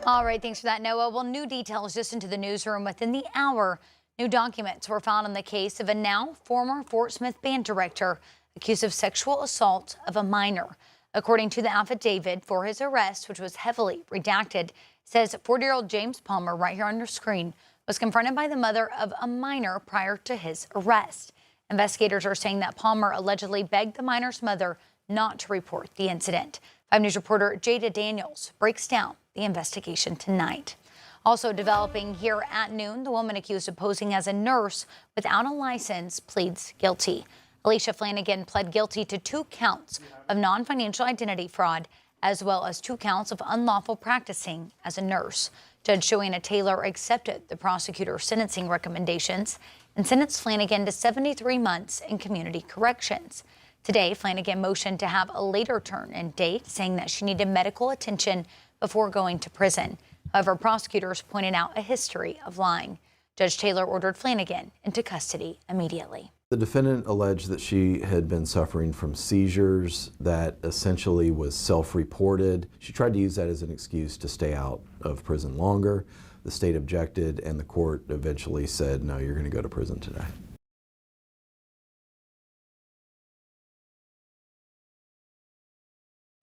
All right, thanks for that, Noah. Well, new details just into the newsroom within the hour. New documents were found in the case of a now former Fort Smith band director accused of sexual assault of a minor. According to the affidavit for his arrest, which was heavily redacted, says 40-year-old James Palmer, right here on your screen, was confronted by the mother of a minor prior to his arrest. Investigators are saying that Palmer allegedly begged the minor's mother not to report the incident. 5 News reporter Jada Daniels breaks down the investigation tonight. Also developing here at noon, the woman accused of posing as a nurse without a license pleads guilty. Alicia Flanagan pled guilty to 2 counts of non-financial identity fraud, as well as 2 counts of unlawful practicing as a nurse. Judge Joanna Taylor accepted the prosecutor's sentencing recommendations and sentenced Flanagan to 73 months in community corrections. Today, Flanagan motioned to have a later turn-in date, saying that she needed medical attention before going to prison. However, prosecutors pointed out a history of lying. Judge Taylor ordered Flanagan into custody immediately. The defendant alleged that she had been suffering from seizures that essentially was self-reported. She tried to use that as an excuse to stay out of prison longer. The state objected, and the court eventually said, no, you're going to go to prison today.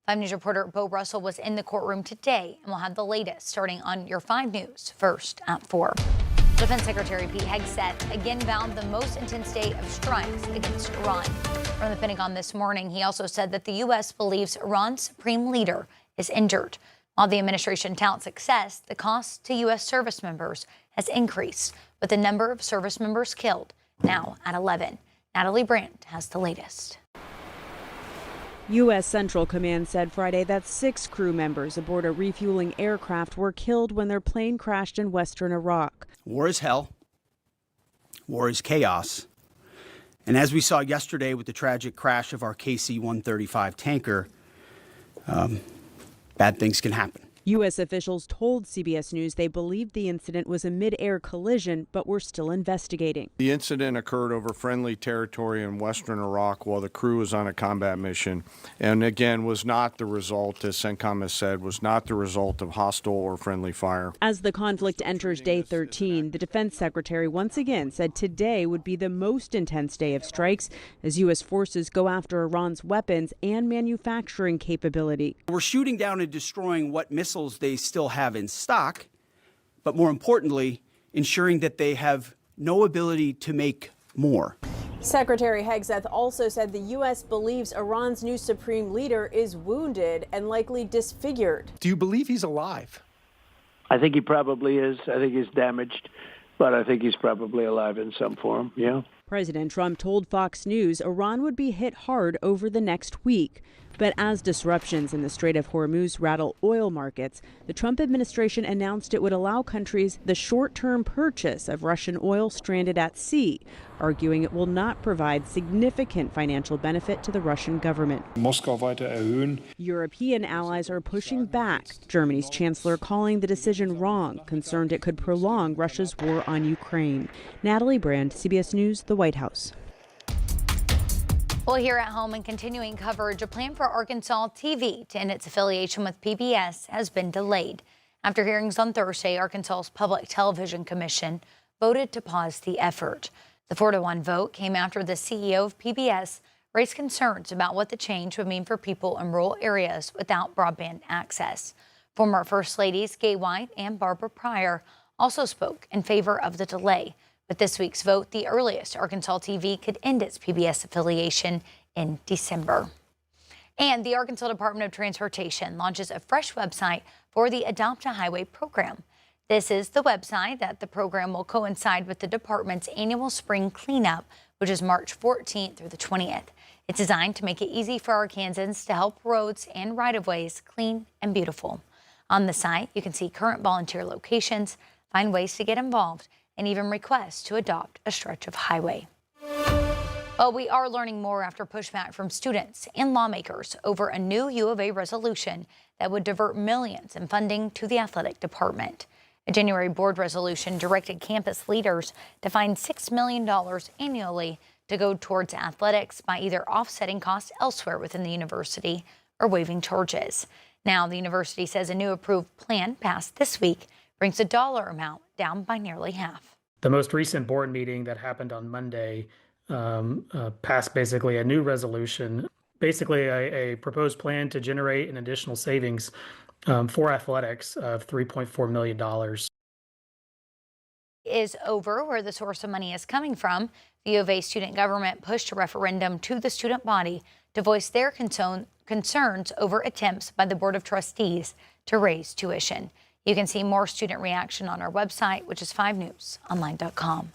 Five News reporter Bo Russell was in the courtroom today, and we'll have the latest starting on your 5 News first at 4. Defense Secretary Pete Hegseth again vowed the most intense day of strikes against Iran. From the Pentagon this morning, he also said that the U.S. believes Iran's supreme leader is injured. While the administration touts success, the cost to U.S. service members has increased, with the number of service members killed now at 11. Natalie Brandt has the latest. U.S. Central Command said Friday that 6 crew members aboard a refueling aircraft were killed when their plane crashed in western Iraq. War is hell. War is chaos. And as we saw yesterday with the tragic crash of our KC-135 tanker, bad things can happen. U.S. officials told CBS News they believed the incident was a mid-air collision, but were still investigating. The incident occurred over friendly territory in western Iraq while the crew was on a combat mission, and again was not the result, as CENTCOM has said, was not the result of hostile or friendly fire. As the conflict enters day 13, the defense secretary once again said today would be the most intense day of strikes as U.S. forces go after Iran's weapons and manufacturing capability. We're shooting down and destroying what missiles they still have in stock, but more importantly, ensuring that they have no ability to make more. Secretary Hegseth also said the U.S. believes Iran's new supreme leader is wounded and likely disfigured. Do you believe he's alive? I think he probably is. I think he's damaged, but I think he's probably alive in some form, yeah. President Trump told Fox News Iran would be hit hard over the next week. But as disruptions in the Strait of Hormuz rattle oil markets, the Trump administration announced it would allow countries the short-term purchase of Russian oil stranded at sea, arguing it will not provide significant financial benefit to the Russian government. European allies are pushing back, Germany's chancellor calling the decision wrong, concerned it could prolong Russia's war on Ukraine. Natalie Brand, CBS News, the White House. Well, here at home and continuing coverage, a plan for Arkansas TV to end its affiliation with PBS has been delayed. After hearings on Thursday, Arkansas's Public Television Commission voted to pause the effort. The 4-1 vote came after the CEO of PBS raised concerns about what the change would mean for people in rural areas without broadband access. Former First Ladies Gay White and Barbara Pryor also spoke in favor of the delay. With this week's vote, the earliest Arkansas TV could end its PBS affiliation in December. And the Arkansas Department of Transportation launches a fresh website for the Adopt a Highway program. This is the website that the program will coincide with the department's annual spring cleanup, which is March 14th through the 20th. It's designed to make it easy for Arkansans to help roads and right-of-ways clean and beautiful. On the site, you can see current volunteer locations, find ways to get involved, and even requests to adopt a stretch of highway. Well, we are learning more after pushback from students and lawmakers over a new U of A resolution that would divert millions in funding to the athletic department. A January board resolution directed campus leaders to find $6 million annually to go towards athletics by either offsetting costs elsewhere within the university or waiving charges. Now, the university says a new approved plan passed this week brings the dollar amount down by nearly half. The most recent board meeting that happened on Monday passed basically a new resolution, basically a proposed plan to generate an additional savings for athletics of $3.4 million. Is over where the source of money is coming from. The U of A student government pushed a referendum to the student body to voice their concerns over attempts by the Board of Trustees to raise tuition. You can see more student reaction on our website, which is 5newsonline.com.